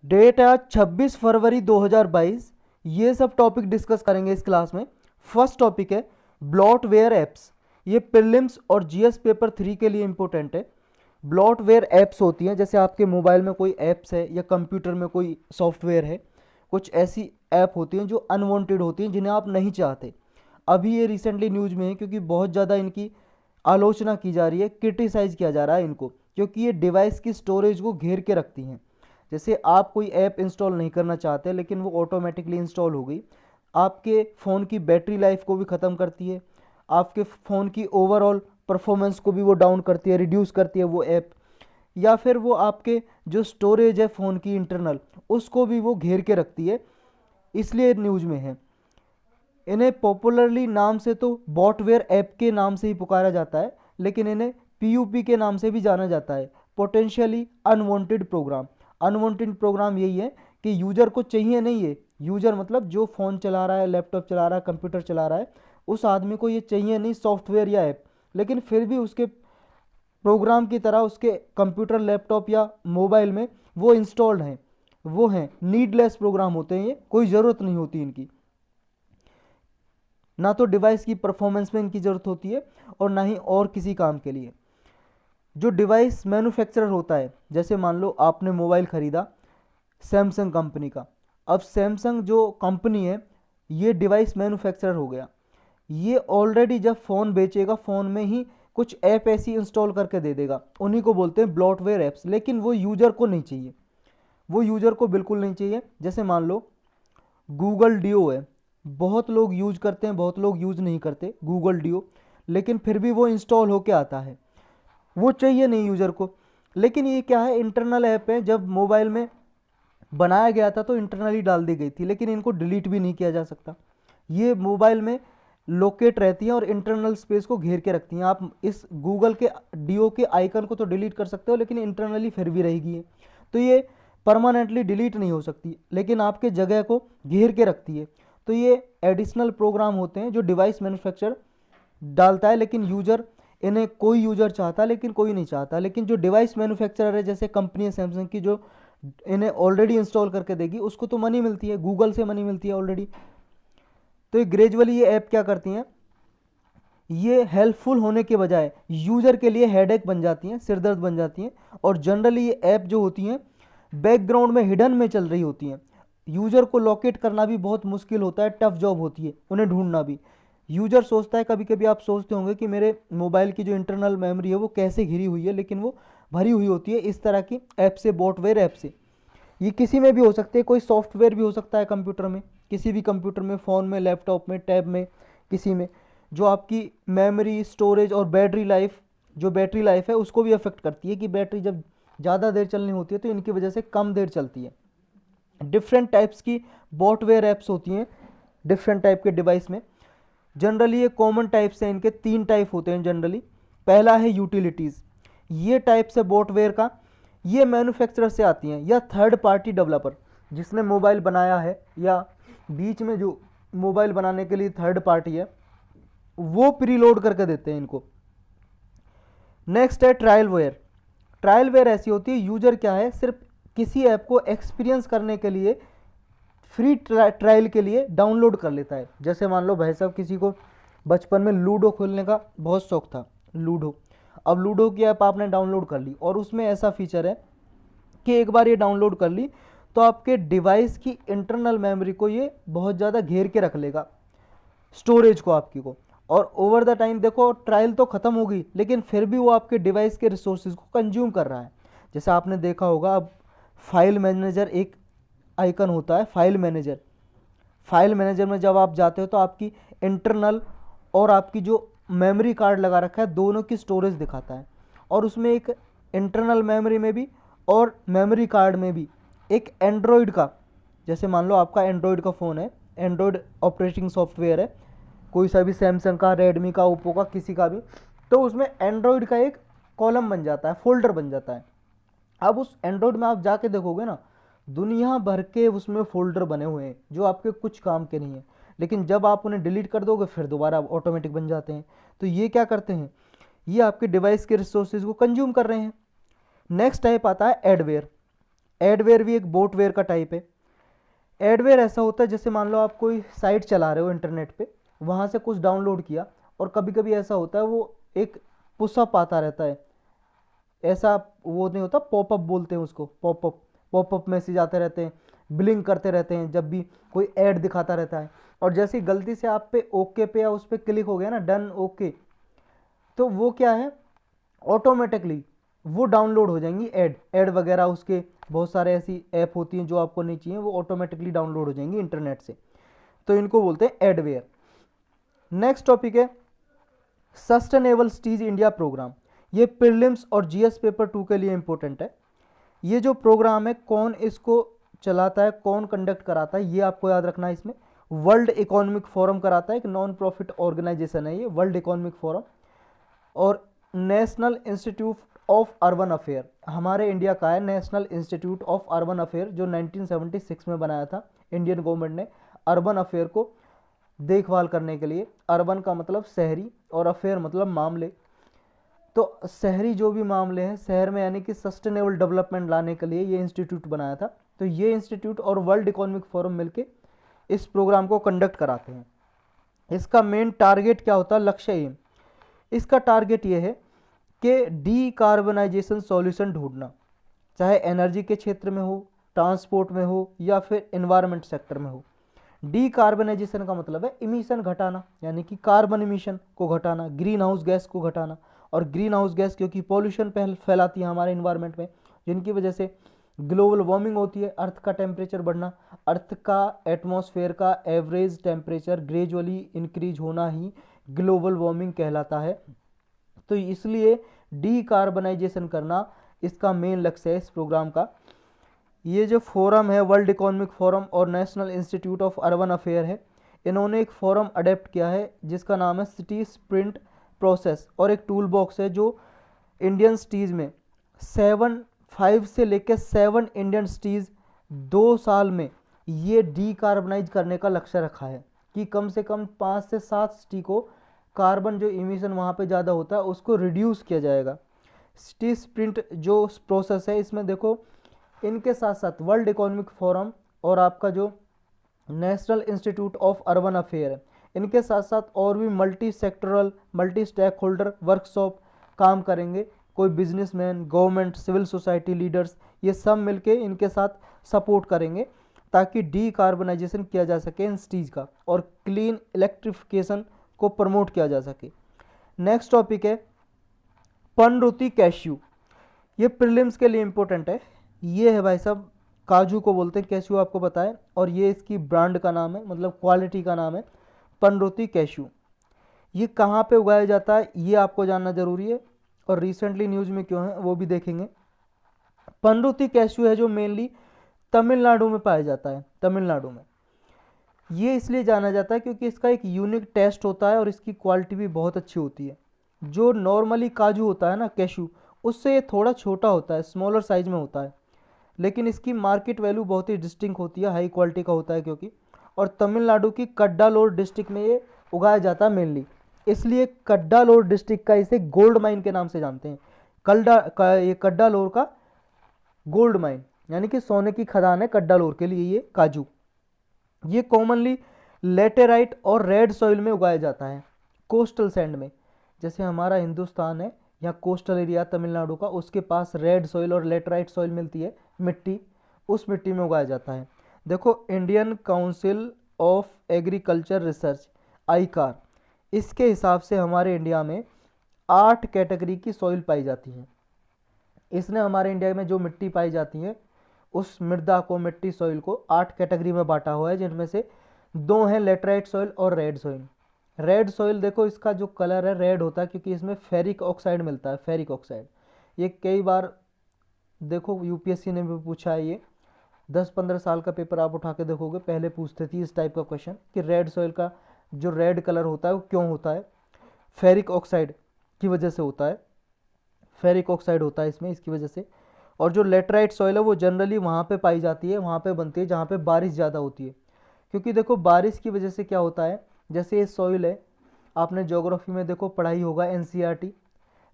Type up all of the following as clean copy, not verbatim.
Date है आज 26 फरवरी 2022। ये सब टॉपिक डिस्कस करेंगे इस क्लास में। फर्स्ट टॉपिक है ब्लॉटवेयर ऐप्स। ये प्रीलिम्स और जीएस पेपर 3 के लिए इंपॉर्टेंट है। ब्लॉटवेयर ऐप्स होती हैं, जैसे आपके मोबाइल में कोई ऐप्स है या कंप्यूटर में कोई सॉफ्टवेयर है, कुछ ऐसी ऐप होती हैं जो अनवांटेड होती हैं, जिन्हें आप नहीं चाहते। अभी ये रिसेंटली न्यूज़ में है क्योंकि बहुत ज़्यादा इनकी आलोचना की जा रही है, क्रिटिसाइज किया जा रहा है इनको, क्योंकि ये डिवाइस की स्टोरेज को घेर के रखती हैं। जैसे आप कोई ऐप इंस्टॉल नहीं करना चाहते लेकिन वो ऑटोमेटिकली इंस्टॉल हो गई, आपके फ़ोन की बैटरी लाइफ को भी ख़त्म करती है, आपके फ़ोन की ओवरऑल परफॉर्मेंस को भी वो डाउन करती है, रिड्यूस करती है वो ऐप। या फिर वो आपके जो स्टोरेज है फ़ोन की इंटरनल, उसको भी वो घेर के रखती है, इसलिए न्यूज़ में है। इन्हें पॉपुलरली नाम से तो बॉटवेयर ऐप के नाम से ही पुकारा जाता है, लेकिन इन्हें पीयूपी के नाम से भी जाना जाता है, potentially unwanted program. Unwanted program यही है कि यूज़र को चाहिए नहीं है, यूज़र मतलब जो फ़ोन चला रहा है, लैपटॉप चला रहा है, कंप्यूटर चला रहा है, उस आदमी को ये चाहिए नहीं सॉफ्टवेयर या ऐप, लेकिन फिर भी उसके प्रोग्राम की तरह उसके कंप्यूटर, लैपटॉप या मोबाइल में वो इंस्टॉल्ड हैं। वो हैं नीडलेस प्रोग्राम होते हैं, ये कोई ज़रूरत नहीं होती इनकी। ना तो डिवाइस की परफॉर्मेंस में इनकी ज़रूरत होती है और ना ही और किसी काम के लिए। जो डिवाइस मैन्युफैक्चरर होता है, जैसे मान लो आपने मोबाइल ख़रीदा सैमसंग कंपनी का, अब सैमसंग जो कंपनी है ये डिवाइस मैन्युफैक्चरर हो गया, ये ऑलरेडी जब फ़ोन बेचेगा फ़ोन में ही कुछ ऐप ऐसी इंस्टॉल करके दे देगा, उन्हीं को बोलते हैं ब्लॉटवेयर ऐप्स। लेकिन वो यूज़र को नहीं चाहिए, वो यूज़र को बिल्कुल नहीं चाहिए। जैसे मान लो गूगल डियो है, बहुत लोग यूज करते हैं, बहुत लोग यूज नहीं करते गूगल डियो, लेकिन फिर भी वो इंस्टॉल होके आता है, वो चाहिए नहीं यूज़र को। लेकिन ये क्या है, इंटरनल ऐप है, जब मोबाइल में बनाया गया था तो इंटरनली डाल दी गई थी, लेकिन इनको डिलीट भी नहीं किया जा सकता। ये मोबाइल में लोकेट रहती हैं और इंटरनल स्पेस को घेर के रखती हैं। आप इस गूगल के डियो के आइकन को तो डिलीट कर सकते हो, लेकिन इंटरनली फिर भी रहेगी ये, तो ये परमानेंटली डिलीट नहीं हो सकती, लेकिन आपके जगह को घेर के रखती है। तो ये एडिशनल प्रोग्राम होते हैं जो डिवाइस मैन्युफैक्चर डालता है, लेकिन यूज़र, इन्हें कोई यूज़र चाहता लेकिन कोई नहीं चाहता। लेकिन जो डिवाइस मैन्युफैक्चरर है, जैसे कंपनी है सैमसंग की, जो इन्हें ऑलरेडी इंस्टॉल करके देगी, उसको तो मनी मिलती है, गूगल से मनी मिलती है ऑलरेडी। तो ये ग्रेजुअली ये ऐप क्या करती हैं, ये हेल्पफुल होने के बजाय यूज़र के लिए हेडेक बन जाती हैं, सिरदर्द बन जाती हैं। और जनरली ये ऐप जो होती हैं बैकग्राउंड में हिडन में चल रही होती हैं, यूज़र को लोकेट करना भी बहुत मुश्किल होता है, टफ जॉब होती है उन्हें ढूंढना भी। यूज़र सोचता है, कभी कभी आप सोचते होंगे कि मेरे मोबाइल की जो इंटरनल मेमोरी है वो कैसे घिरी हुई है, लेकिन वो भरी हुई होती है इस तरह की ऐप से, बॉटवेयर ऐप से। ये किसी में भी हो सकते हैं, कोई सॉफ्टवेयर भी हो सकता है कंप्यूटर में, किसी भी कंप्यूटर में, फ़ोन में, लैपटॉप में, टैब में, किसी में, जो आपकी मेमोरी, स्टोरेज और बैटरी लाइफ, जो बैटरी लाइफ है उसको भी अफेक्ट करती है, कि बैटरी जब ज़्यादा देर चलनी होती है तो इनकी वजह से कम देर चलती है। डिफरेंट टाइप्स की बॉटवेयर ऐप्स होती हैं डिफरेंट टाइप के डिवाइस में। जनरली ये कॉमन टाइप्स हैं, इनके 3 टाइप होते हैं जनरली। पहला है यूटिलिटीज़, ये टाइप से बॉटवेयर का, ये मैन्युफैक्चरर से आती हैं या थर्ड पार्टी डेवलपर जिसने मोबाइल बनाया है, या बीच में जो मोबाइल बनाने के लिए थर्ड पार्टी है, वो प्रीलोड करके देते हैं इनको। नेक्स्ट है ट्रायल वेयर। ट्रायल वेयर ऐसी होती है, यूजर क्या है, सिर्फ किसी ऐप को एक्सपीरियंस करने के लिए फ्री ट्रायल के लिए डाउनलोड कर लेता है। जैसे मान लो भाई साहब, किसी को बचपन में लूडो खेलने का बहुत शौक था, लूडो, अब लूडो की ऐप आपने डाउनलोड कर ली और उसमें ऐसा फीचर है कि एक बार ये डाउनलोड कर ली तो आपके डिवाइस की इंटरनल मेमोरी को ये बहुत ज़्यादा घेर के रख लेगा, स्टोरेज को आपकी को। और ओवर द टाइम देखो, ट्रायल तो ख़त्म हो गई लेकिन फिर भी वो आपके डिवाइस के रिसोर्सेज को कंज्यूम कर रहा है। जैसे आपने देखा होगा, अब फाइल मैनेजर एक आइकन होता है, फाइल मैनेजर। फाइल मैनेजर में जब आप जाते हो तो आपकी इंटरनल और आपकी जो मेमोरी कार्ड लगा रखा है दोनों की स्टोरेज दिखाता है, और उसमें एक इंटरनल मेमोरी में भी और मेमोरी कार्ड में भी एक एंड्रॉयड का, जैसे मान लो आपका एंड्रॉयड का फ़ोन है, एंड्रॉयड ऑपरेटिंग सॉफ्टवेयर है, कोई सा भी, सैमसंग का, रेडमी का, ओप्पो का, किसी का भी, तो उसमें एंड्रॉयड का एक कॉलम बन जाता है, फोल्डर बन जाता है। अब उस एंड्रॉयड में आप जाके देखोगे ना, दुनिया भर के उसमें फोल्डर बने हुए हैं जो आपके कुछ काम के नहीं है, लेकिन जब आप उन्हें डिलीट कर दोगे फिर दोबारा ऑटोमेटिक बन जाते हैं। तो ये क्या करते हैं, ये आपके डिवाइस के रिसोर्सेज को कंज्यूम कर रहे हैं। नेक्स्ट टाइप आता है एडवेयर। एडवेयर भी एक बोटवेयर का टाइप है। एडवेयर ऐसा होता है जैसे मान लो आप कोई साइट चला रहे हो इंटरनेट पे, वहाँ से कुछ डाउनलोड किया, और कभी कभी ऐसा होता है वो एक पुशअप आता रहता है, ऐसा वो नहीं होता, पॉपअप बोलते हैं उसको, पॉपअप पॉपअप मैसेज आते रहते हैं, ब्लिंक करते रहते हैं जब भी कोई ऐड दिखाता रहता है। और जैसे ही गलती से आप पे ओके पे या उस पर क्लिक हो गया ना, डन ओके, तो वो क्या है, ऑटोमेटिकली वो डाउनलोड हो जाएंगी ऐड, ऐड वगैरह, उसके बहुत सारे ऐसी ऐप होती हैं जो आपको नहीं चाहिए, वो ऑटोमेटिकली डाउनलोड हो जाएंगी इंटरनेट से। तो इनको बोलते हैं एडवेयर। नेक्स्ट टॉपिक है सस्टेनेबल सिटीज इंडिया प्रोग्राम। ये प्रीलिम्स और जीएस पेपर 2 के लिए इंपॉर्टेंट है। ये जो प्रोग्राम है कौन इसको चलाता है, कौन कंडक्ट कराता है, ये आपको याद रखना है। इसमें वर्ल्ड इकोनॉमिक फोरम कराता है, एक नॉन प्रॉफिट ऑर्गेनाइजेशन है ये, वर्ल्ड इकोनॉमिक फोरम। और national institute of urban affair हमारे इंडिया का है, national institute of urban affair, जो 1976 में बनाया था इंडियन गवर्नमेंट ने अर्बन अफेयर को देखभाल करने के लिए। अर्बन का मतलब शहरी और अफेयर मतलब मामले, तो शहरी जो भी मामले हैं शहर में, यानी कि सस्टेनेबल डेवलपमेंट लाने के लिए ये इंस्टीट्यूट बनाया था। तो ये इंस्टीट्यूट और वर्ल्ड इकोनॉमिक फोरम मिलके इस प्रोग्राम को कंडक्ट कराते हैं। इसका मेन टारगेट क्या होता है, लक्ष्य एम, इसका टारगेट ये है कि डीकार्बनाइजेशन सॉल्यूशन ढूंढना, चाहे एनर्जी के क्षेत्र में हो, ट्रांसपोर्ट में हो, या फिर एनवायरनमेंट सेक्टर में हो। डीकार्बनाइजेशन का मतलब है इमिशन घटाना, यानी कि कार्बन इमिशन को घटाना, ग्रीन हाउस गैस को घटाना। और ग्रीन हाउस गैस क्योंकि पॉल्यूशन फैलाती है हमारे इन्वायरमेंट में, जिनकी वजह से ग्लोबल वार्मिंग होती है, अर्थ का टेम्परेचर बढ़ना, अर्थ का एटमॉस्फेयर का एवरेज टेम्परेचर ग्रेजुअली इंक्रीज होना ही ग्लोबल वार्मिंग कहलाता है। तो इसलिए डीकार्बनाइजेशन करना इसका मेन लक्ष्य है इस प्रोग्राम का। ये जो फोरम है वर्ल्ड इकोनॉमिक फोरम और national institute of urban affair है, इन्होंने एक फोरम अडेप्ट किया है जिसका नाम है सिटी स्प्रिंट प्रोसेस, और एक टूल बॉक्स है जो इंडियन सिटीज़ में 5 से लेकर 7 इंडियन सिटीज़ 2 साल में ये डीकार्बनाइज करने का लक्ष्य रखा है कि कम से कम 5 से 7 सिटी को कार्बन जो इमिशन वहाँ पे ज़्यादा होता है उसको रिड्यूस किया जाएगा। सिटी स्प्रिंट जो प्रोसेस है, इसमें देखो इनके साथ साथ वर्ल्ड इकोनॉमिक फोरम और आपका जो national institute of urban affair है, इनके साथ साथ और भी multi sectoral multi stakeholder workshop काम करेंगे। कोई businessman, government, civil society leaders, ये सब मिलके इनके साथ सपोर्ट करेंगे ताकि डीकार्बनाइजेशन किया जा सके इन सिटीज़ का, और क्लीन इलेक्ट्रिफिकेशन को प्रमोट किया जा सके। नेक्स्ट टॉपिक है पनरुति कैश्यू। ये प्रीलिम्स के लिए इंपॉर्टेंट है। ये है भाई साहब, काजू को बोलते हैं, कैश्यू आपको पता है, और ये इसकी ब्रांड का नाम है, मतलब क्वालिटी का नाम है पनरुति कैश्यू। ये कहाँ पे उगाया जाता है ये आपको जानना जरूरी है, और रिसेंटली न्यूज़ में क्यों है वो भी देखेंगे। पनरुति कैश्यू है जो मेनली तमिलनाडु में पाया जाता है, तमिलनाडु में। ये इसलिए जाना जाता है क्योंकि इसका एक यूनिक टेस्ट होता है और इसकी क्वालिटी भी बहुत अच्छी होती है। जो नॉर्मली काजू होता है ना, कैश्यू, उससे ये थोड़ा छोटा होता है, स्मॉलर साइज में होता है, लेकिन इसकी मार्केट वैल्यू बहुत ही डिस्टिंक्ट होती है, हाई क्वालिटी का होता है क्योंकि। और तमिलनाडु की कड्डालोर डिस्ट्रिक्ट में ये उगाया जाता है मेनली, इसलिए कड्डालोर डिस्ट्रिक्ट का इसे गोल्ड माइन के नाम से जानते हैं। ये कड्डालोर का गोल्ड माइन, यानी कि सोने की खदान है कड्डालोर के लिए ये काजू। ये कॉमनली लेटेराइट और रेड सॉइल में उगाया जाता है, कोस्टल सैंड में। जैसे हमारा हिंदुस्तान है, यहाँ कोस्टल एरिया तमिलनाडु का, उसके पास रेड सॉइल और लेटेराइट सॉइल मिलती है मिट्टी, उस मिट्टी में उगाया जाता है। देखो Indian council of agriculture research आईकार, इसके हिसाब से हमारे इंडिया में 8 कैटेगरी की सॉइल पाई जाती है। इसने हमारे इंडिया में जो मिट्टी पाई जाती है उस मृदा को, मिट्टी सॉइल को 8 कैटेगरी में बांटा हुआ है, जिनमें से 2 हैं लेटराइट सॉइल और रेड सॉइल। रेड सॉइल देखो इसका जो कलर है रेड होता है क्योंकि इसमें फेरिक ऑक्साइड मिलता है, फेरिक ऑक्साइड। ये कई बार देखो यूपीएससी ने भी पूछा है, ये 10-15 साल का पेपर आप उठा के देखोगे, पहले पूछते थी इस टाइप का क्वेश्चन कि रेड सॉइल का जो रेड कलर होता है वो क्यों होता है, फेरिक ऑक्साइड की वजह से होता है, फेरिक ऑक्साइड होता है इसमें, इसकी वजह से। और जो लेटराइट सॉइल है वो जनरली वहाँ पे पाई जाती है, वहाँ पे बनती है जहाँ पे बारिश ज़्यादा होती है। क्योंकि देखो बारिश की वजह से क्या होता है, जैसे ये सॉइल है, आपने ज्योग्राफी में देखो पढ़ाई होगा एनसीईआरटी,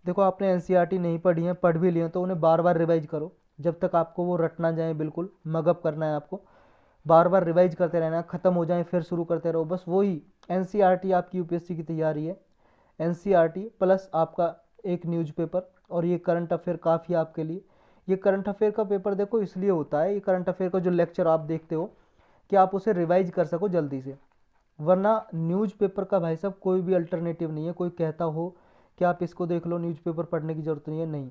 देखो आपने एनसीईआरटी नहीं पढ़ी है, पढ़ भी लिए तो उन्हें बार बार रिवाइज करो। जब तक आपको वो रट ना जाए, बिल्कुल मगअप करना है आपको, बार बार रिवाइज करते रहना है, ख़त्म हो जाए फिर शुरू करते रहो, बस वही एनसीईआरटी आपकी यूपीएससी की तैयारी है। एनसीईआरटी प्लस आपका एक न्यूज़पेपर, और ये करंट अफेयर काफ़ी है आपके लिए। ये करंट अफेयर का पेपर देखो इसलिए होता है, ये करंट अफेयर का जो लेक्चर आप देखते हो कि आप उसे रिवाइज कर सको जल्दी से, वरना न्यूज़पेपर का भाई साहब कोई भी अल्टरनेटिव नहीं है। कोई कहता हो कि आप इसको देख लो, न्यूज़पेपर पढ़ने की ज़रूरत नहीं है, नहीं,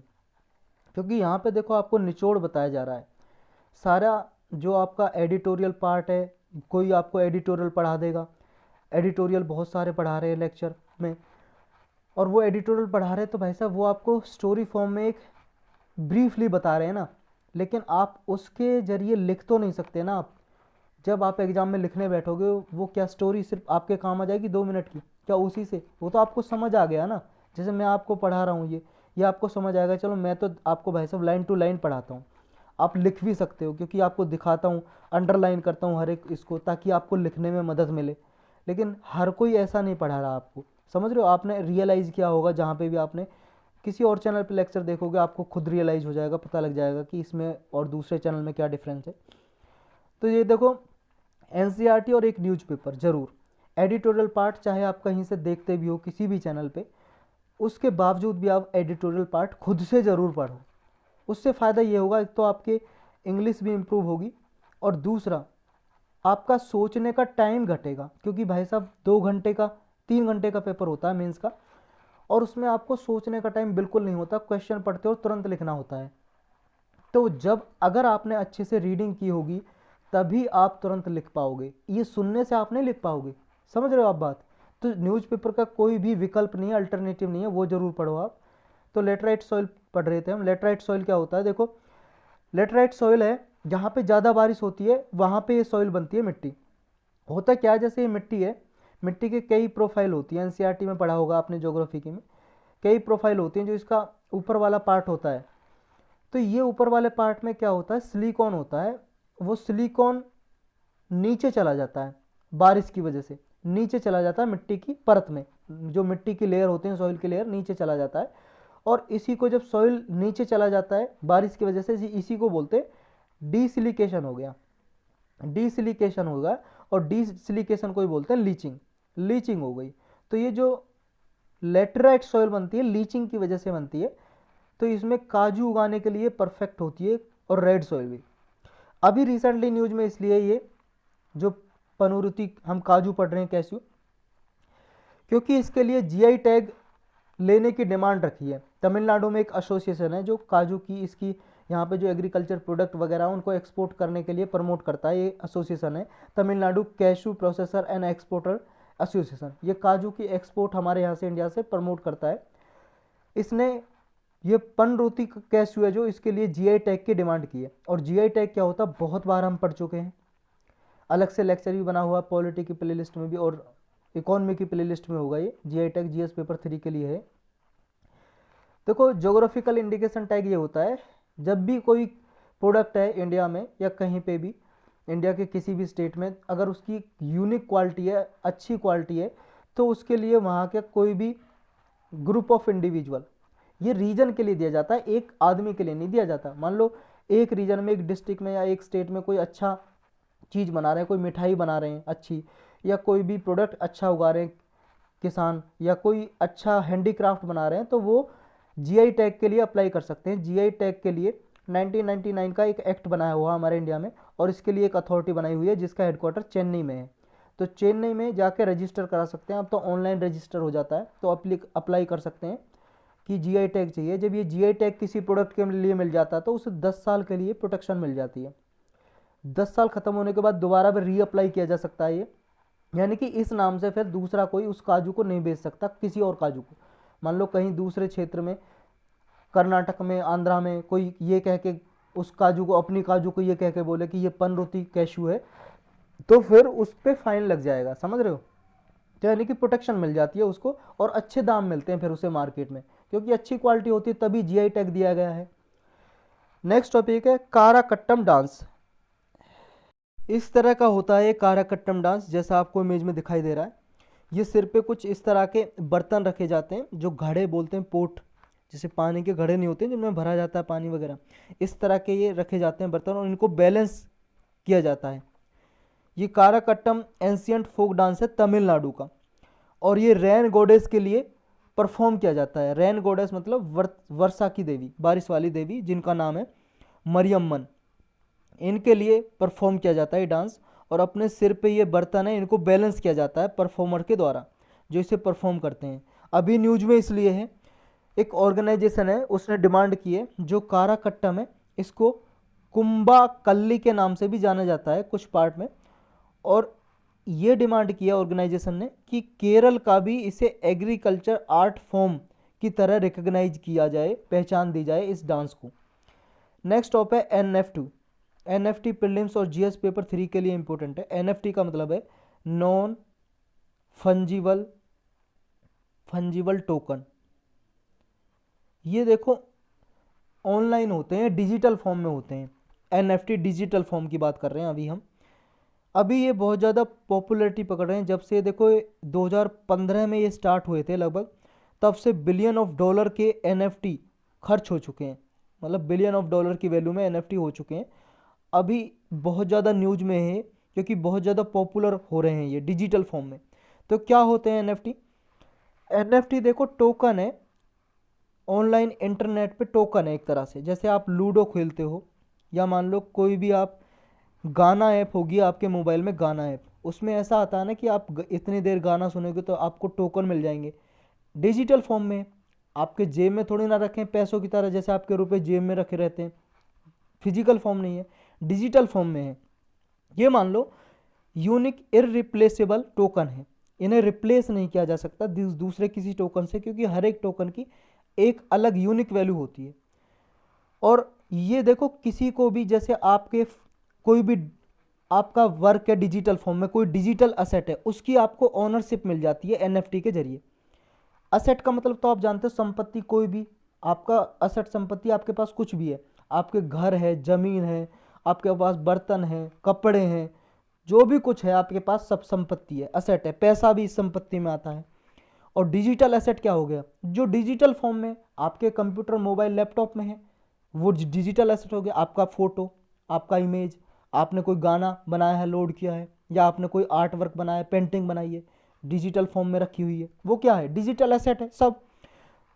क्योंकि यहाँ पे देखो आपको निचोड़ बताया जा रहा है सारा। जो आपका एडिटोरियल पार्ट है, कोई आपको एडिटोरियल पढ़ा देगा, एडिटोरियल बहुत सारे पढ़ा रहे हैं लेक्चर में, और वो एडिटोरियल पढ़ा रहे हैं तो भाई साहब वो आपको स्टोरी फॉर्म में एक ब्रीफली बता रहे हैं ना, लेकिन आप उसके ज़रिए लिख तो नहीं सकते ना। आप जब आप एग्ज़ाम में लिखने बैठोगे, वो क्या स्टोरी सिर्फ आपके काम आ जाएगी 2 मिनट की, क्या उसी से? वो तो आपको समझ आ गया ना, जैसे मैं आपको पढ़ा रहा हूँ ये आपको समझ आएगा। चलो मैं तो आपको भाई साहब लाइन टू लाइन पढ़ाता हूँ, आप लिख भी सकते हो क्योंकि आपको दिखाता हूँ, अंडरलाइन करता हूँ हर एक इसको, ताकि आपको लिखने में मदद मिले। लेकिन हर कोई ऐसा नहीं पढ़ा रहा आपको, समझ रहे हो? आपने रियलाइज़ किया होगा, जहाँ पे भी आपने किसी और चैनल पे लेक्चर देखोगे आपको खुद रियलाइज़ हो जाएगा, पता लग जाएगा कि इसमें और दूसरे चैनल में क्या डिफरेंस है। तो ये देखो एनसीईआरटी और एक न्यूज़पेपर ज़रूर, एडिटोरियल पार्ट चाहे आप कहीं से देखते भी हो किसी भी चैनल पे, उसके बावजूद भी आप एडिटोरियल पार्ट खुद से ज़रूर पढ़ो। उससे फ़ायदा ये होगा, एक तो आपके इंग्लिश भी इम्प्रूव होगी, और दूसरा आपका सोचने का टाइम घटेगा, क्योंकि भाई साहब 2 घंटे का 3 घंटे का पेपर होता है मेंस का, और उसमें आपको सोचने का टाइम बिल्कुल नहीं होता, क्वेश्चन पढ़ते हो तुरंत लिखना होता है। तो जब अगर आपने अच्छे से रीडिंग की होगी तभी आप तुरंत लिख पाओगे, ये सुनने से आप नहीं लिख पाओगे, समझ रहे हो आप बात? तो न्यूज़पेपर का कोई भी विकल्प नहीं है, अल्टरनेटिव नहीं है, वो ज़रूर पढ़ो आप। तो लेटराइट सॉइल पढ़ रहे थे हम। लेटराइट सॉइल क्या होता है? देखो लेटराइट सॉइल है जहाँ पे ज़्यादा बारिश होती है वहाँ पे ये सॉइल बनती है, मिट्टी। होता क्या है, जैसे ये मिट्टी है, मिट्टी के कई प्रोफाइल होती है, एनसीईआरटी में पढ़ा होगा आपने ज्योग्राफी की में, कई प्रोफाइल होती हैं। जो इसका ऊपर वाला पार्ट होता है, तो ये ऊपर वाले पार्ट में क्या होता है, सिलिकॉन होता है। वो सिलिकॉन नीचे चला जाता है, बारिश की वजह से नीचे चला जाता है मिट्टी की परत में, जो मिट्टी की लेयर होती है, सॉइल की लेयर नीचे चला जाता है। और इसी को जब सॉइल नीचे चला जाता है बारिश की वजह से, इसी को बोलते हैं डीसिलिकेशन हो गया, डीसिलिकेशन होगा। और डीसिलिकेशन को ही बोलते हैं लीचिंग, लीचिंग हो गई। तो ये जो लेटराइट सॉइल बनती है लीचिंग की वजह से बनती है, तो इसमें काजू उगाने के लिए परफेक्ट होती है, और रेड सॉइल भी। अभी रिसेंटली न्यूज में इसलिए ये जो पनूरुति हम काजू पढ़ रहे हैं कैस्यू, क्योंकि इसके लिए जीआई टैग लेने की डिमांड रखी है। तमिलनाडु में एक एसोसिएशन है जो काजू की, इसकी यहाँ पे जो एग्रीकल्चर प्रोडक्ट वगैरह उनको एक्सपोर्ट करने के लिए प्रमोट करता है। ये एसोसिएशन है Tamil Nadu cashew processor and exporter association. ये काजू की एक्सपोर्ट हमारे यहाँ से, इंडिया से प्रमोट करता है। इसने ये पनरुति कैश्यू है जो, इसके लिए जीआई टैग की डिमांड की है। और जीआई टैग क्या होता है बहुत बार हम पढ़ चुके हैं, अलग से लेक्चर भी बना हुआ, पॉलिटी की प्लेलिस्ट में भी और इकोनॉमी की प्लेलिस्ट में होगा। ये जीआई टैग जीएस पेपर 3 के लिए है। देखो ज्योग्राफिकल इंडिकेशन टैग ये होता है, जब भी कोई प्रोडक्ट है इंडिया में या कहीं पे भी, इंडिया के किसी भी स्टेट में, अगर उसकी यूनिक क्वालिटी है, अच्छी क्वालिटी है, तो उसके लिए वहाँ के कोई भी ग्रुप ऑफ इंडिविजुअल, ये रीजन के लिए दिया जाता है, एक आदमी के लिए नहीं दिया जाता। मान लो एक रीजन में, एक डिस्ट्रिक्ट में या एक स्टेट में कोई अच्छा चीज़ बना रहे हैं, कोई मिठाई बना रहे हैं अच्छी, या कोई भी प्रोडक्ट अच्छा उगा रहे हैं किसान, या कोई अच्छा हैंडीक्राफ्ट बना रहे हैं, तो वो जीआई टैग के लिए अप्लाई कर सकते हैं। जीआई टैग के लिए 1999 का एक एक्ट बनाया हुआ हमारे इंडिया में, और इसके लिए एक अथॉरिटी बनाई हुई है जिसका हेडक्वार्टर चेन्नई में है। तो चेन्नई में जाके रजिस्टर करा सकते हैं। अब तो ऑनलाइन रजिस्टर हो जाता है, तो अप्लाई कर सकते हैं कि जीआई टैग चाहिए। जब ये जीआई टैग किसी प्रोडक्ट के लिए मिल जाता है तो उसे 10 साल के लिए प्रोटेक्शन मिल जाती है। 10 साल खत्म होने के बाद दोबारा फिर रीअप्लाई किया जा सकता है ये, यानी कि इस नाम से फिर दूसरा कोई उस काजू को नहीं बेच सकता किसी और काजू को। मान लो कहीं दूसरे क्षेत्र में, कर्नाटक में, आंध्रा में, कोई ये कह के उस काजू को, अपनी काजू को ये कह के बोले कि ये पनरुति कैशू है, तो फिर उस पर फाइन लग जाएगा, समझ रहे हो? तो यानी कि प्रोटेक्शन मिल जाती है उसको, और अच्छे दाम मिलते हैं फिर उसे मार्केट में, क्योंकि अच्छी क्वालिटी होती है, तभी जीआई टैग दिया गया है। नेक्स्ट टॉपिक है काराकट्टम डांस। इस तरह का होता है काराकट्टम डांस, जैसा आपको इमेज में दिखाई दे रहा है। ये सिर पे कुछ इस तरह के बर्तन रखे जाते हैं जो घड़े बोलते हैं, पोट, जैसे पानी के घड़े नहीं होते जिनमें भरा जाता है पानी वगैरह, इस तरह के ये रखे जाते हैं बर्तन और इनको बैलेंस किया जाता है। ये कारकट्टम एंशियंट फोक डांस है तमिलनाडु का, और ये रेन गॉडेस के लिए परफॉर्म किया जाता है। रेन गॉडेस मतलब वर्षा की देवी, बारिश वाली देवी, जिनका नाम है मरियम्मन, इनके लिए परफॉर्म किया जाता है ये डांस। और अपने सिर पे ये बर्तन है, इनको बैलेंस किया जाता है परफॉर्मर के द्वारा जो इसे परफॉर्म करते हैं। अभी न्यूज में इसलिए है, एक ऑर्गेनाइजेशन है उसने डिमांड की है, जो काराकट्टम है इसको कुंभा कल्ली के नाम से भी जाना जाता है कुछ पार्ट में, और ये डिमांड किया ऑर्गेनाइजेशन ने कि केरल का भी इसे एग्रीकल्चर आर्ट फॉर्म की तरह रिकॉग्नाइज किया जाए, पहचान दी जाए इस डांस को। नेक्स्ट टॉप है NFT। NFT प्रीलिम्स और GS पेपर 3 के लिए इंपॉर्टेंट है। NFT का मतलब है नॉन फंजिबल टोकन। ये देखो ऑनलाइन होते हैं, डिजिटल फॉर्म में होते हैं। NFT डिजिटल फॉर्म की बात कर रहे हैं अभी हम। अभी ये बहुत ज़्यादा पॉपुलैरिटी पकड़ रहे हैं जब से, देखो 2015 में ये स्टार्ट हुए थे लगभग, तब से बिलियन ऑफ डॉलर के NFT खर्च हो चुके हैं, मतलब बिलियन ऑफ डॉलर की वैल्यू में NFT हो चुके हैं। अभी बहुत ज़्यादा न्यूज में है क्योंकि बहुत ज़्यादा पॉपुलर हो रहे हैं ये डिजिटल फॉर्म में। तो क्या होते हैं NFT? NFT देखो टोकन है, ऑनलाइन इंटरनेट पे टोकन है एक तरह से। जैसे आप लूडो खेलते हो, या मान लो कोई भी आप गाना ऐप होगी आपके मोबाइल में, गाना ऐप, उसमें ऐसा आता है ना कि आप इतनी देर गाना सुनोगे तो आपको टोकन मिल जाएंगे डिजिटल फॉर्म में। आपके जेब में थोड़ी ना रखें पैसों की तरह, जैसे आपके रुपए जेब में रखे रहते हैं, फिजिकल फॉर्म नहीं है, डिजिटल फॉर्म में है। ये मान लो यूनिक इररिप्लेसेबल टोकन है, इन्हें रिप्लेस नहीं किया जा सकता दूसरे किसी टोकन से, क्योंकि हर एक टोकन की एक अलग यूनिक वैल्यू होती है। और ये देखो किसी को भी, जैसे आपके कोई भी आपका वर्क है डिजिटल फॉर्म में, कोई डिजिटल असेट है, उसकी आपको ऑनरशिप मिल जाती है NFT के जरिए। असेट का मतलब तो आप जानते हो संपत्ति, कोई भी आपका असेट संपत्ति, आपके पास कुछ भी है, आपके घर है, जमीन है, आपके पास बर्तन है, कपड़े हैं, जो भी कुछ है आपके पास सब संपत्ति है, असेट है। पैसा भी इस संपत्ति में आता है। और डिजिटल एसेट क्या हो गया? जो डिजिटल फॉर्म में आपके कंप्यूटर, मोबाइल, लैपटॉप में है, वो डिजिटल एसेट हो गया। आपका फोटो, आपका इमेज, आपने कोई गाना बनाया है, लोड किया है, या आपने कोई आर्ट वर्क बनाया है, पेंटिंग बनाई है, डिजिटल फॉर्म में रखी हुई है, वो क्या है? डिजिटल एसेट है सब।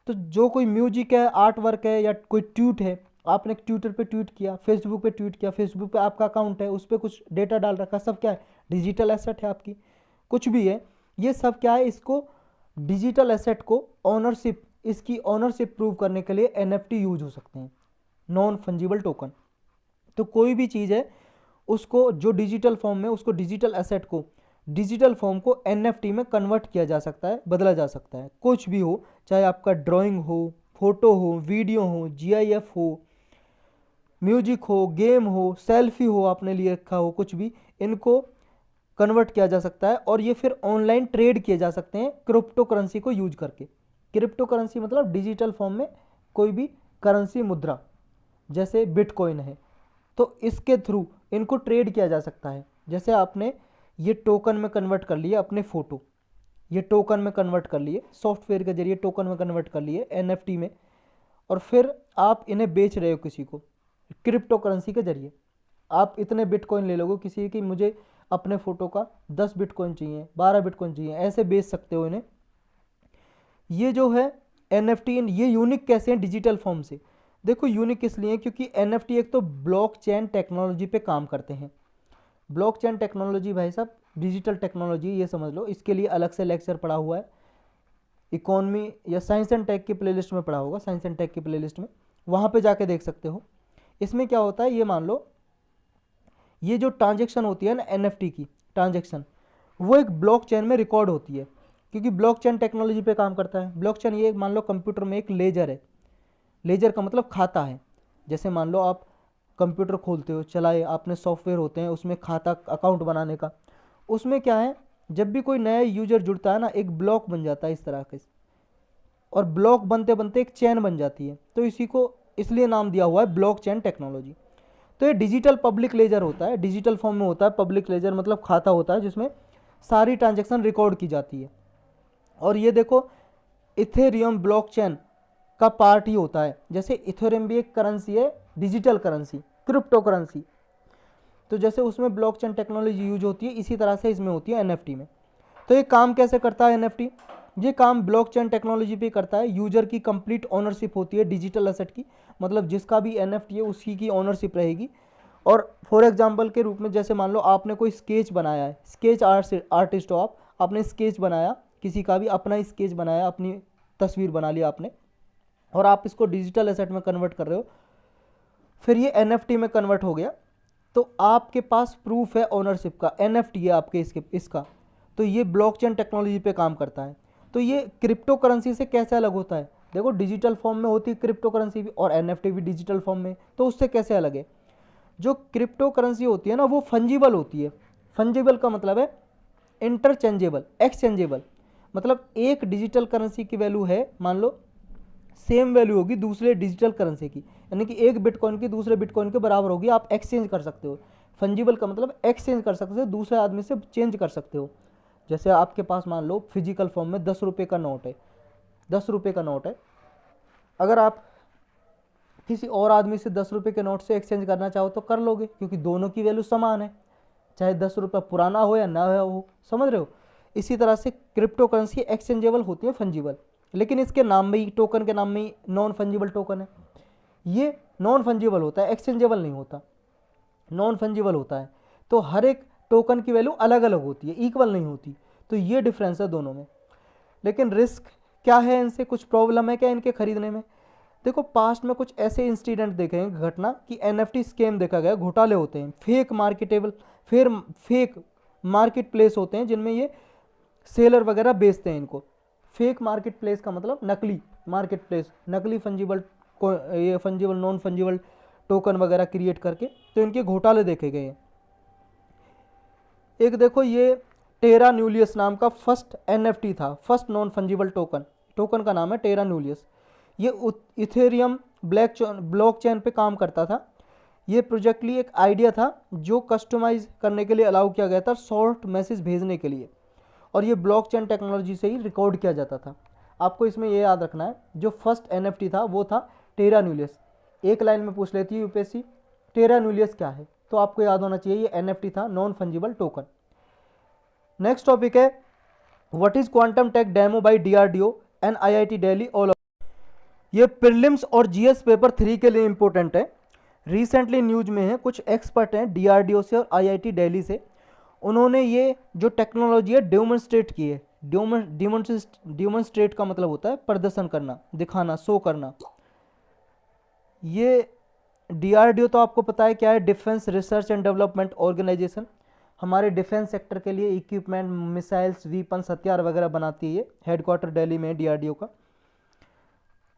तो जो कोई म्यूजिक है, आर्ट वर्क है, या कोई ट्वीट है, आपने ट्विटर पे ट्वीट किया, फेसबुक पे ट्वीट किया, फेसबुक पे आपका अकाउंट है, उस पर कुछ डेटा डाल रखा, सब क्या है? डिजिटल एसेट है आपकी। कुछ भी है, ये सब क्या है? इसको डिजिटल एसेट को ऑनरशिप, इसकी ऑनरशिप प्रूव करने के लिए NFT यूज हो सकते हैं, नॉन फंजिबल टोकन। तो कोई भी चीज़ है उसको जो डिजिटल फॉर्म में, उसको डिजिटल एसेट को, डिजिटल फॉर्म को NFT में कन्वर्ट किया जा सकता है, बदला जा सकता है। कुछ भी हो, चाहे आपका ड्राइंग हो, फोटो हो, वीडियो हो, GIF हो, म्यूजिक हो, गेम हो, सेल्फी हो आपने लिए रखा हो, कुछ भी, इनको कन्वर्ट किया जा सकता है। और ये फिर ऑनलाइन ट्रेड किए जा सकते हैं क्रिप्टो करेंसी को यूज करके। क्रिप्टो करेंसी मतलब डिजिटल फॉर्म में कोई भी करेंसी, मुद्रा, जैसे बिटकॉइन है, तो इसके थ्रू इनको ट्रेड किया जा सकता है। जैसे आपने ये टोकन में कन्वर्ट कर लिए अपने फ़ोटो, ये टोकन में कन्वर्ट कर लिए, सॉफ्टवेयर के जरिए टोकन में कन्वर्ट कर लिए NFT में, और फिर आप इन्हें बेच रहे हो किसी को क्रिप्टो करेंसी के जरिए। आप इतने बिटकॉइन ले लोगे किसी की, मुझे अपने फ़ोटो का 10 बिटकॉइन चाहिए, 12 बिटकॉइन चाहिए, ऐसे बेच सकते हो इन्हें। ये जो है NFT, ये यूनिक कैसे हैं डिजिटल फॉर्म से? देखो यूनिक इसलिए क्योंकि NFT एक तो ब्लॉकचेन टेक्नोलॉजी पे काम करते हैं। ब्लॉकचेन टेक्नोलॉजी भाई साहब डिजिटल टेक्नोलॉजी, ये समझ लो, इसके लिए अलग से लेक्चर पढ़ा हुआ है, इकोनॉमी या साइंस एंड टेक की प्लेलिस्ट में पढ़ा होगा, साइंस एंड टेक की प्लेलिस्ट में, वहाँ पे जाके देख सकते हो। इसमें क्या होता है, ये मान लो ये जो ट्रांजेक्शन होती है ना NFT की ट्रांजेक्शन, वो एक ब्लॉकचेन में रिकॉर्ड होती है, क्योंकि ब्लॉकचेन टेक्नोलॉजी पे काम करता है। ब्लॉकचेन ये मान लो कंप्यूटर में एक लेजर है, लेजर का मतलब खाता है। जैसे मान लो आप कंप्यूटर खोलते हो, चलाए, आपने सॉफ्टवेयर होते हैं उसमें खाता, अकाउंट बनाने का, उसमें क्या है, जब भी कोई नया यूजर जुड़ता है ना, एक ब्लॉक बन जाता है इस तरह के, और ब्लॉक बनते बनते एक चेन बन जाती है, तो इसी को इसलिए नाम दिया हुआ है ब्लॉकचेन टेक्नोलॉजी। तो ये डिजिटल पब्लिक लेजर होता है, डिजिटल फॉर्म में होता है। पब्लिक लेजर मतलब खाता होता है जिसमें सारी ट्रांजैक्शन रिकॉर्ड की जाती है। और ये देखो इथेरियम ब्लॉकचेन का पार्ट ही होता है। जैसे इथेरियम भी एक करेंसी है, डिजिटल करेंसी, क्रिप्टो करेंसी। तो जैसे उसमें ब्लॉकचेन टेक्नोलॉजी यूज होती है, इसी तरह से इसमें होती है एनएफटी में। तो ये काम कैसे करता है एनएफटी? ये काम ब्लॉकचेन टेक्नोलॉजी पे करता है। यूजर की कंप्लीट ओनरशिप होती है डिजिटल एसेट की, मतलब जिसका भी एनएफटी है उसी की ओनरशिप रहेगी। और फॉर एग्जांपल के रूप में जैसे मान लो आपने कोई स्केच बनाया है, स्केच आर्टिस्ट हो आप, आपने स्केच बनाया, किसी का भी अपना स्केच बनाया, अपनी तस्वीर बना लिया आपने, और आप इसको डिजिटल एसेट में कन्वर्ट कर रहे हो, फिर ये एनएफटी में कन्वर्ट हो गया, तो आपके पास प्रूफ है ओनरशिप का, एनएफटी है आपके इसका। तो ये ब्लॉकचेन टेक्नोलॉजी पे काम करता है। तो ये क्रिप्टो करेंसी से कैसे अलग होता है? देखो डिजिटल फॉर्म में होती है क्रिप्टो करेंसी भी, और एनएफटी भी डिजिटल फॉर्म में, तो उससे कैसे अलग है? जो क्रिप्टो करेंसी होती है ना, वो फंजिबल होती है। फंजिबल का मतलब है इंटरचेंजेबल, एक्सचेंजेबल। मतलब एक डिजिटल करेंसी की वैल्यू है, मान लो सेम वैल्यू होगी दूसरे डिजिटल करेंसी की, यानी कि एक बिटकॉइन की दूसरे बिटकॉइन के बराबर होगी, आप एक्सचेंज कर सकते हो। फंजिबल का मतलब एक्सचेंज कर सकते हो, दूसरे आदमी से चेंज कर सकते हो। जैसे आपके पास मान लो फिजिकल फॉर्म में 10 रुपये का नोट है, 10 रुपये का नोट है, अगर आप किसी और आदमी से 10 रुपये के नोट से एक्सचेंज करना चाहो तो कर लोगे, क्योंकि दोनों की वैल्यू समान है, चाहे 10 रुपये पुराना हो या ना हो, समझ रहे हो? इसी तरह से क्रिप्टो करेंसी एक्सचेंजेबल होती है, फंजिबल, लेकिन इसके नाम में ही, टोकन के नाम में ही नॉन फंजिबल टोकन है। ये नॉन फंजिबल होता है, एक्सचेंजेबल नहीं होता, नॉन फंजिबल होता है। तो हर एक टोकन की वैल्यू अलग अलग होती है, इक्वल नहीं होती। तो ये डिफरेंस है दोनों में। लेकिन रिस्क क्या है इनसे, कुछ प्रॉब्लम है क्या इनके खरीदने में? देखो पास्ट में कुछ ऐसे इंसिडेंट देखे हैं, घटना, कि एनएफटी स्कैम देखा गया, घोटाले होते हैं, फेक मार्केटेबल, फिर फेक मार्केट प्लेस होते हैं जिनमें ये सेलर वगैरह बेचते हैं इनको। फेक मार्केट प्लेस का मतलब नकली मार्केट प्लेस, नकली फंजिबल ये फंजिबल नॉन फंजिबल टोकन वगैरह क्रिएट करके, तो इनके घोटाले देखे गए हैं। एक देखो ये टेरा न्यूलियस नाम का फर्स्ट एनएफटी था, first non fungible token, token का नाम है टेरा न्यूलियस। ये इथेरियम ब्लॉकचेन पे काम करता था। ये प्रोजेक्टली एक आइडिया था जो कस्टमाइज करने के लिए अलाउ किया गया था, शॉर्ट मैसेज भेजने के लिए, और ये ब्लॉकचेन टेक्नोलॉजी से ही रिकॉर्ड किया जाता था। आपको इसमें ये याद रखना है, जो फर्स्ट एनएफटी था वो था टेरा न्यूलियस। एक लाइन में पूछ लेती है यूपीएससी, टेरा न्यूलियस क्या है, तो आपको याद होना चाहिए ये एनएफटी था, non fungible token. Next topic है what is quantum tech demo by DRDO and IIT Delhi all. ये प्रीलिम्स और जीएस पेपर 3 के लिए इंपॉर्टेंट है। रिसेंटली न्यूज में है, कुछ एक्सपर्ट हैं डीआरडीओ से और आईआईटी दिल्ली से, उन्होंने ये जो टेक्नोलॉजी है डेमोन्स्ट्रेट की है। डेमोन्स्ट्रेट का मतलब होता है प्रदर्शन करना, दिखाना, शो करना। ये डीआरडीओ तो आपको पता है क्या है, defence research and development organisation, हमारे डिफेंस सेक्टर के लिए इक्विपमेंट, मिसाइल्स, वीपन्स, हथियार वगैरह बनाती है। ये हेडक्वार्टर दिल्ली में है डीआरडीओ का।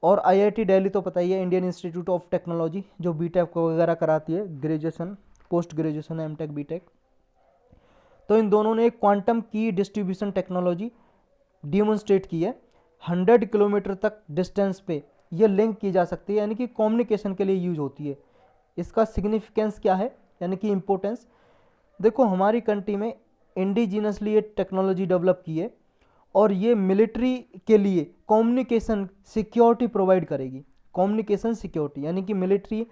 और आईआईटी दिल्ली तो पता ही है, इंडियन इंस्टीट्यूट ऑफ टेक्नोलॉजी, जो बीटेक वगैरह कराती है, graduation, post graduation, MTech, BTech. तो इन दोनों ने एक क्वांटम की डिस्ट्रीब्यूशन टेक्नोलॉजी डिमोन्स्ट्रेट की है। 100 किलोमीटर तक डिस्टेंस पे ये लिंक की जा सकती है, यानी कि कम्युनिकेशन के लिए यूज होती है। इसका सिग्निफिकेंस क्या है, यानी कि इम्पोर्टेंस, देखो हमारी कंट्री में इंडिजिनसली ये टेक्नोलॉजी डेवलप की है, और ये मिलिट्री के लिए कम्युनिकेशन सिक्योरिटी प्रोवाइड करेगी। कम्युनिकेशन सिक्योरिटी यानी कि मिलिट्री,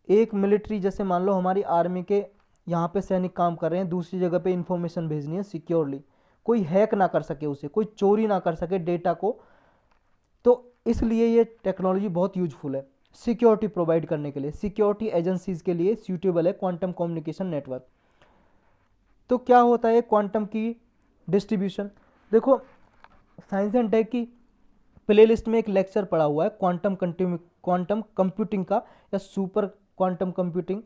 एक मिलिट्री जैसे मान लो हमारी आर्मी के यहाँ पे सैनिक काम कर रहे हैं, दूसरी जगह पे इंफॉर्मेशन भेजनी है सिक्योरली, कोई हैक ना कर सके उसे, कोई चोरी ना कर सके डेटा को। तो इसलिए ये टेक्नोलॉजी बहुत यूजफुल है सिक्योरिटी प्रोवाइड करने के लिए, सिक्योरिटी एजेंसीज के लिए सूटेबल है क्वांटम कम्युनिकेशन नेटवर्क। तो क्या होता है क्वांटम की डिस्ट्रीब्यूशन? देखो साइंस एंड टेक की प्लेलिस्ट में एक लेक्चर पड़ा हुआ है क्वांटम कंप्यूटिंग का, या सुपर क्वांटम कंप्यूटिंग।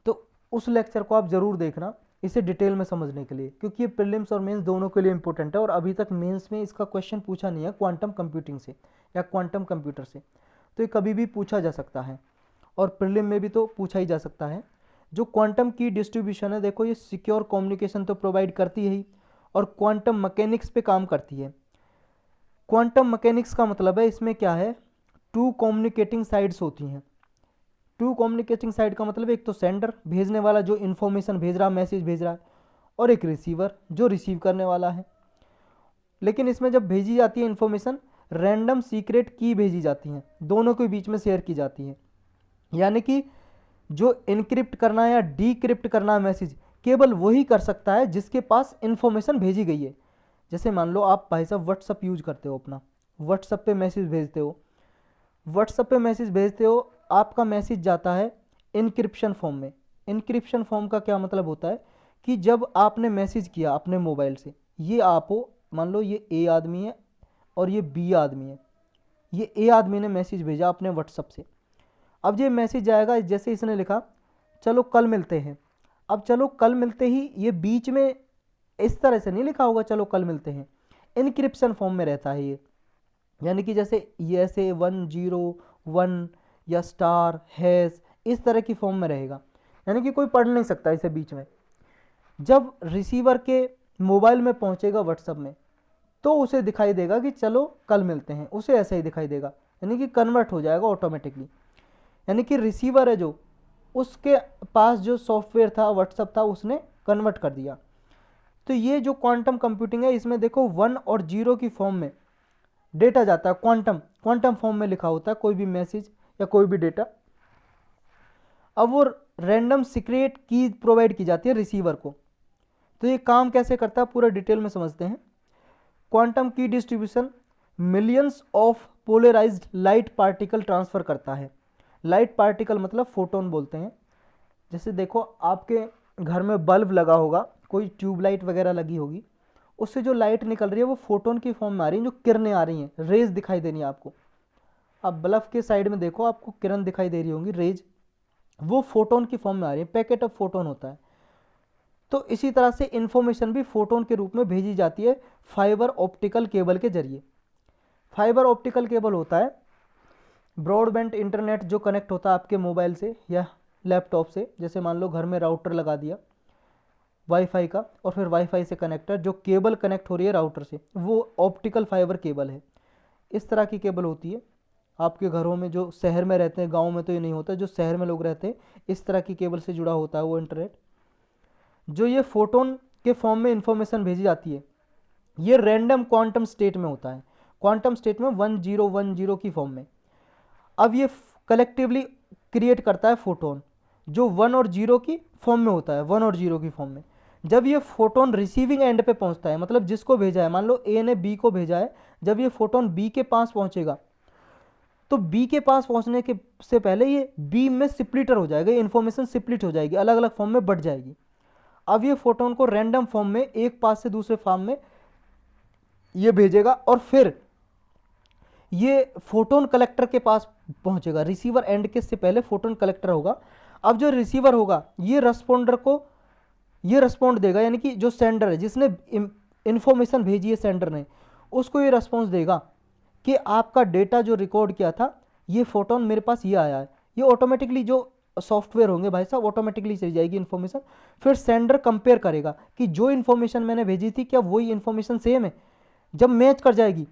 तो उस लेक्चर को आप ज़रूर देखना इसे डिटेल में समझने के लिए, क्योंकि ये प्रीलिम्स और मेंस दोनों के लिए इंपॉर्टेंट है, और अभी तक मेंस में इसका क्वेश्चन पूछा नहीं है क्वांटम कंप्यूटिंग से या क्वांटम कंप्यूटर से। तो ये कभी भी पूछा जा सकता है, और प्रीलिम में भी तो पूछा ही जा सकता है। जो क्वांटम की डिस्ट्रीब्यूशन है, देखो ये सिक्योर कम्युनिकेशन तो प्रोवाइड करती है ही, और क्वांटम मैकेनिक्स पे काम करती है। क्वांटम मैकेनिक्स का मतलब है इसमें क्या है, 2 कम्युनिकेटिंग साइड्स होती हैं। 2 कम्युनिकेटिंग साइड का मतलब एक तो सेंडर, भेजने वाला जो इन्फॉर्मेशन भेज रहा, मैसेज भेज रहा है, और एक रिसीवर जो रिसीव करने वाला है। लेकिन इसमें जब भेजी जाती है इन्फॉर्मेशन, रैंडम सीक्रेट की भेजी जाती हैं, दोनों के बीच में शेयर की जाती हैं। यानी कि जो इनक्रिप्ट करना या डीक्रिप्ट करना मैसेज केवल वही कर सकता है जिसके पास इंफॉर्मेशन भेजी गई है। जैसे मान लो आप भाई साहब व्हाट्सअप यूज करते हो, अपना व्हाट्सअप पे मैसेज भेजते हो, आपका मैसेज जाता है इनक्रिप्शन फॉर्म में। इनक्रिप्शन फॉर्म का क्या मतलब होता है कि जब आपने मैसेज किया अपने मोबाइल से, ये आप हो, मान लो ये ए आदमी है और ये बी आदमी है, ये ए आदमी ने मैसेज भेजा अपने व्हाट्सअप से। अब ये मैसेज आएगा, जैसे इसने लिखा चलो कल मिलते हैं। अब चलो कल मिलते ही ये बीच में इस तरह से नहीं लिखा होगा चलो कल मिलते हैं, इनक्रिप्शन फॉर्म में रहता है ये। यानी कि जैसे ये ऐसे 101 या स्टार हैश इस तरह की फॉर्म में रहेगा, यानी कि कोई पढ़ नहीं सकता इसे बीच में। जब रिसीवर के मोबाइल में पहुंचेगा व्हाट्सअप में तो उसे दिखाई देगा कि चलो कल मिलते हैं, उसे ऐसे ही दिखाई देगा, यानी कि कन्वर्ट हो जाएगा ऑटोमेटिकली। यानी कि रिसीवर है जो, उसके पास जो सॉफ्टवेयर था व्हाट्सअप था उसने कन्वर्ट कर दिया। तो ये जो क्वांटम कंप्यूटिंग है इसमें देखो 1 और 0 की फॉर्म में डेटा जाता है, क्वांटम फॉर्म में लिखा होता है कोई भी मैसेज या कोई भी डेटा। अब वो रैंडम सीक्रेट की प्रोवाइड की जाती है रिसीवर को। तो ये काम कैसे करता है पूरा डिटेल में समझते हैं। क्वांटम की distribution millions of polarised light particle transfer करता है। लाइट पार्टिकल मतलब फोटोन बोलते हैं। जैसे देखो आपके घर में बल्ब लगा होगा, कोई ट्यूबलाइट वगैरह लगी होगी, उससे जो लाइट निकल रही है वो फोटोन की फॉर्म में आ रही है, जो किरणें आ रही हैं, रेज दिखाई दे रही है आपको। आप बल्ब के साइड में देखो, आपको किरण दिखाई दे रही होंगी, रेज, वो फोटोन की फॉर्म में आ रही है, पैकेट ऑफ फोटोन होता है। तो इसी तरह से इंफॉर्मेशन भी फोटोन के रूप में भेजी जाती है फाइबर ऑप्टिकल केबल के जरिए। फाइबर ऑप्टिकल केबल होता है ब्रॉडबैंड इंटरनेट जो कनेक्ट होता है आपके मोबाइल से या लैपटॉप से। जैसे मान लो घर में राउटर लगा दिया वाईफाई का, और फिर वाईफाई से कनेक्टर जो केबल कनेक्ट हो रही है राउटर से, वो ऑप्टिकल फाइबर केबल है। इस तरह की केबल होती है आपके घरों में, जो शहर में रहते हैं, गांव में तो ये नहीं होता, जो शहर में लोग रहते हैं इस तरह की केबल से जुड़ा होता है वो इंटरनेट। जो ये फोटोन के फॉर्म में इंफॉर्मेशन भेजी जाती है ये रैंडम क्वांटम स्टेट में होता है, क्वांटम स्टेट में 1010 की फॉर्म में। अब ये कलेक्टिवली क्रिएट करता है फोटोन जो 1 और 0 की फॉर्म में होता है, 1 और 0 की फॉर्म में। जब ये फोटोन रिसीविंग एंड पे पहुंचता है, मतलब जिसको भेजा है, मान लो ए ने बी को भेजा है, जब ये फोटोन बी के पास पहुंचेगा तो बी के पास पहुंचने के से पहले ये बी में स्प्लिटर हो जाएगा, इन्फॉर्मेशन स्प्लिट हो जाएगी, अलग अलग फॉर्म में बढ़ जाएगी। अब ये फोटोन को रैंडम फॉर्म में एक पास से दूसरे फॉर्म में ये भेजेगा और फिर ये फोटोन कलेक्टर के पास पहुंचेगा। रिसीवर एंड के से पहले फोटोन कलेक्टर होगा। अब जो रिसीवर होगा ये रेस्पोंडर को ये रेस्पॉन्ड देगा, यानी कि जो सेंडर है जिसने इंफॉर्मेशन भेजी है सेंडर ने, उसको ये रेस्पॉन्स देगा कि आपका डेटा जो रिकॉर्ड किया था ये फोटोन मेरे पास ये आया है। ये ऑटोमेटिकली जो सॉफ्टवेयर होंगे भाई साहब ऑटोमेटिकली चली जाएगी इन्फॉर्मेशन। फिर सेंडर कंपेयर करेगा कि जो इन्फॉर्मेशन मैंने भेजी थी क्या वही इन्फॉर्मेशन सेम है। जब मैच कर जाएगी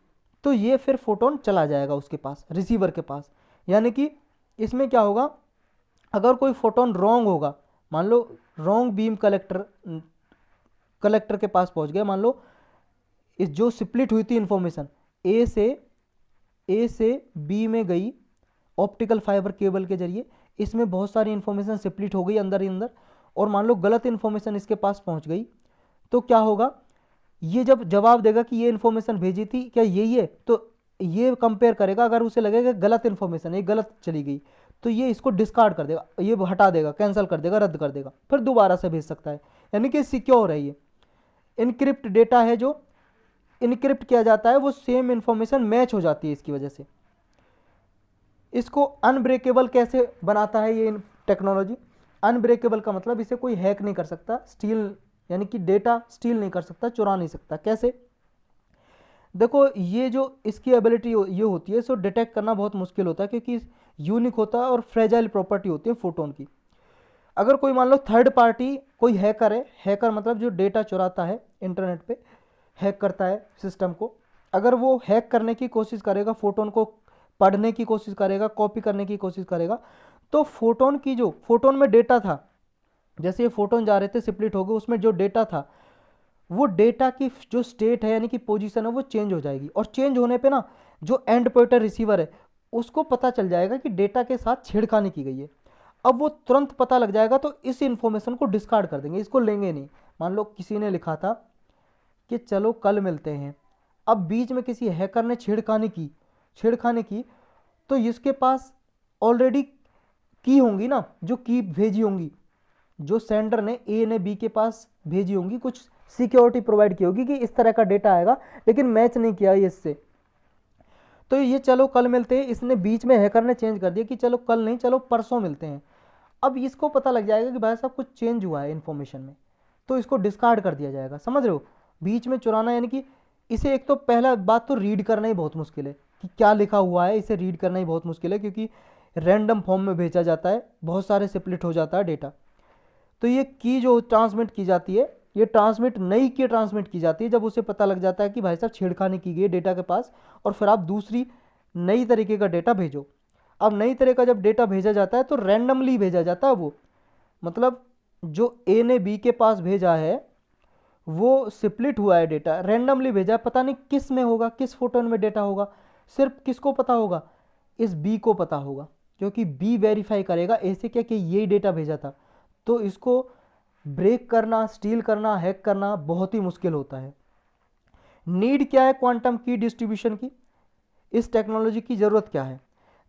तो ये फिर फोटोन चला जाएगा उसके पास, रिसीवर के पास। यानी कि इसमें क्या होगा, अगर कोई फोटोन रॉन्ग होगा, मान लो रॉन्ग बीम कलेक्टर के पास पहुंच गया, मान लो इस जो स्प्लिट हुई थी इन्फॉर्मेशन ए से बी में गई ऑप्टिकल फाइबर केबल के जरिए, इसमें बहुत सारी इन्फॉर्मेशन स्प्लिट हो गई अंदर ही अंदर, और मान लो गलत इन्फॉर्मेशन इसके पास पहुंच गई, तो क्या होगा, ये जब जवाब देगा कि ये इन्फॉर्मेशन भेजी थी क्या यही है, तो ये कंपेयर करेगा। अगर उसे लगेगा गलत इन्फॉर्मेशन, ये गलत चली गई, तो ये इसको डिस्कार्ड कर देगा, ये हटा देगा, कैंसिल कर देगा, रद्द कर देगा, फिर दोबारा से भेज सकता है। यानी कि सिक्योर है ये। इनक्रिप्ट डेटा है जो इनक्रिप्ट किया जाता है वो सेम इन्फॉर्मेशन मैच हो जाती है इसकी वजह से। इसको अनब्रेकेबल कैसे बनाता है ये टेक्नोलॉजी। अनब्रेकेबल का मतलब इसे कोई हैक नहीं कर सकता, स्टील यानी कि डेटा स्टील नहीं कर सकता, चुरा नहीं सकता। कैसे, देखो ये जो इसकी एबिलिटी ये होती है, इसको डिटेक्ट करना बहुत मुश्किल होता है क्योंकि यूनिक होता है और फ्रेजाइल प्रॉपर्टी होती है फोटोन की। अगर कोई मान लो थर्ड पार्टी कोई हैकर है, हैकर मतलब जो डेटा चुराता है इंटरनेट पे, हैक करता है सिस्टम को, अगर वो हैक करने की कोशिश करेगा, फोटोन को पढ़ने की कोशिश करेगा, कॉपी करने की कोशिश करेगा, तो फोटोन की जो फोटोन में डेटा था, जैसे ये फोटोन जा रहे थे स्प्लिट हो गए, उसमें जो डेटा था वो डेटा की जो स्टेट है यानी कि पोजीशन है वो चेंज हो जाएगी, और चेंज होने पे ना जो एंड पॉइंटर रिसीवर है उसको पता चल जाएगा कि डेटा के साथ छेड़खानी की गई है। अब वो तुरंत पता लग जाएगा तो इस इंफॉर्मेशन को डिस्कार्ड कर देंगे, इसको लेंगे नहीं। मान लो किसी ने लिखा था कि चलो कल मिलते हैं, अब बीच में किसी हैकर ने छेड़खानी की तो इसके पास ऑलरेडी की होंगी ना, जो की भेजी होंगी, जो सेंडर ने ए ने बी के पास भेजी होंगी, कुछ सिक्योरिटी प्रोवाइड की होगी कि इस तरह का डेटा आएगा, लेकिन मैच नहीं किया ये इससे। तो ये चलो कल मिलते हैं, इसने बीच में हैकर ने चेंज कर दिया कि चलो कल नहीं, चलो परसों मिलते हैं। अब इसको पता लग जाएगा कि भाई साहब कुछ चेंज हुआ है इन्फॉर्मेशन में, तो इसको डिस्कार्ड कर दिया जाएगा। समझ रहे हो, बीच में चुराना यानी कि इसे एक तो पहला बात तो रीड करना ही बहुत मुश्किल है कि क्या लिखा हुआ है, इसे रीड करना ही बहुत मुश्किल है, क्योंकि रैंडम फॉर्म में भेजा जाता है, बहुत सारे स्प्लिट हो जाता है डेटा। तो ये की जो ट्रांसमिट की जाती है, ये नई की ट्रांसमिट की जाती है जब उसे पता लग जाता है कि भाई साहब छेड़खानी की गई है डेटा के पास, और फिर आप दूसरी नई तरीके का डेटा भेजो। अब नई तरह का जब डेटा भेजा जाता है तो रैंडमली भेजा जाता है वो, मतलब जो ए ने बी के पास भेजा है वो स्प्लिट हुआ है डेटा, रैंडमली भेजा है, पता नहीं किस में होगा, किस फोटोन में डेटा होगा, सिर्फ किसको पता होगा, इस बी को पता होगा, क्योंकि बी वेरीफाई करेगा ऐसे क्या कि यही डेटा भेजा था। तो इसको ब्रेक करना, स्टील करना, हैक करना बहुत ही मुश्किल होता है। नीड क्या है क्वांटम की डिस्ट्रीब्यूशन की, इस टेक्नोलॉजी की ज़रूरत क्या है?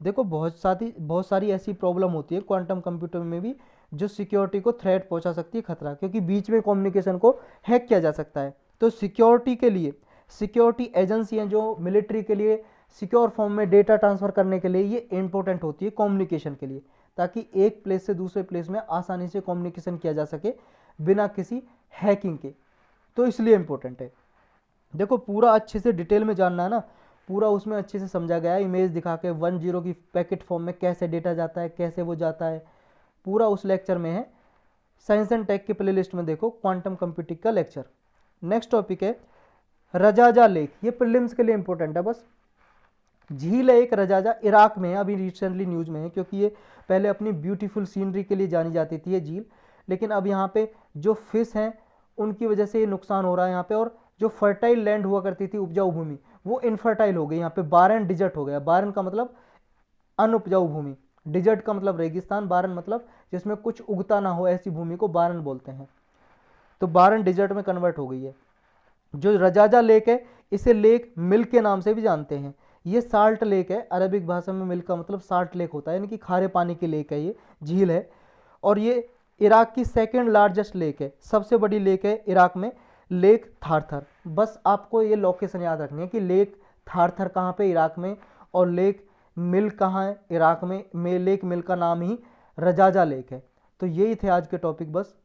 देखो बहुत सारी ऐसी प्रॉब्लम होती है क्वांटम कंप्यूटर में भी जो सिक्योरिटी को थ्रेट पहुंचा सकती है, खतरा, क्योंकि बीच में कम्युनिकेशन को हैक किया जा सकता है। तो सिक्योरिटी के लिए सिक्योरिटी एजेंसी हैं जो मिलिट्री के लिए सिक्योर फॉर्म में डेटा ट्रांसफ़र करने के लिए ये इंपॉर्टेंट होती है कम्युनिकेशन के लिए, ताकि एक प्लेस से दूसरे प्लेस में आसानी से कम्युनिकेशन किया जा सके बिना किसी हैकिंग के। तो इसलिए इंपॉर्टेंट है। देखो पूरा अच्छे से डिटेल में जानना है ना, पूरा उसमें अच्छे से समझा गया है, इमेज दिखा के 10 की पैकेट फॉर्म में कैसे डेटा जाता है, कैसे वो जाता है, पूरा उस लेक्चर में है। साइंस एंड टेक के प्लेलिस्ट में देखो क्वांटम कंप्यूटिंग का लेक्चर। नेक्स्ट टॉपिक है रजाजा लेक, ये प्रीलिम्स के लिए इंपॉर्टेंट है बस। झील है एक रजाजा, इराक में है, अभी रिसेंटली न्यूज़ में है, क्योंकि ये पहले अपनी ब्यूटीफुल सीनरी के लिए जानी जाती थी ये झील, लेकिन अब यहाँ पे जो फिश हैं उनकी वजह से ये नुकसान हो रहा है यहाँ पे, और जो फर्टाइल लैंड हुआ करती थी, उपजाऊ भूमि, वो इनफर्टाइल हो गई, यहाँ पे बारन डिजर्ट हो गया। बारन का मतलब अनउपजाऊ भूमि, डिजर्ट का मतलब रेगिस्तान, बारन मतलब जिसमें कुछ उगता ना हो, ऐसी भूमि को बारन बोलते हैं। तो बारन डिजर्ट में कन्वर्ट हो गई है। जो रजाजा लेक है इसे लेक मिल्क के नाम से भी जानते हैं। ये साल्ट लेक है, अरबिक भाषा में मिल्क का मतलब साल्ट लेक होता है, यानी कि खारे पानी की लेक है, ये झील है। और ये इराक की सेकेंड लार्जेस्ट लेक है, सबसे बड़ी लेक है इराक में, लेक थारथर। बस आपको ये लोकेशन याद रखनी है कि लेक थारथर कहाँ पे, इराक में, और लेक मिल कहाँ है, इराक में। लेक मिल का नाम ही रजाजा लेक है। तो यही थे आज के टॉपिक बस।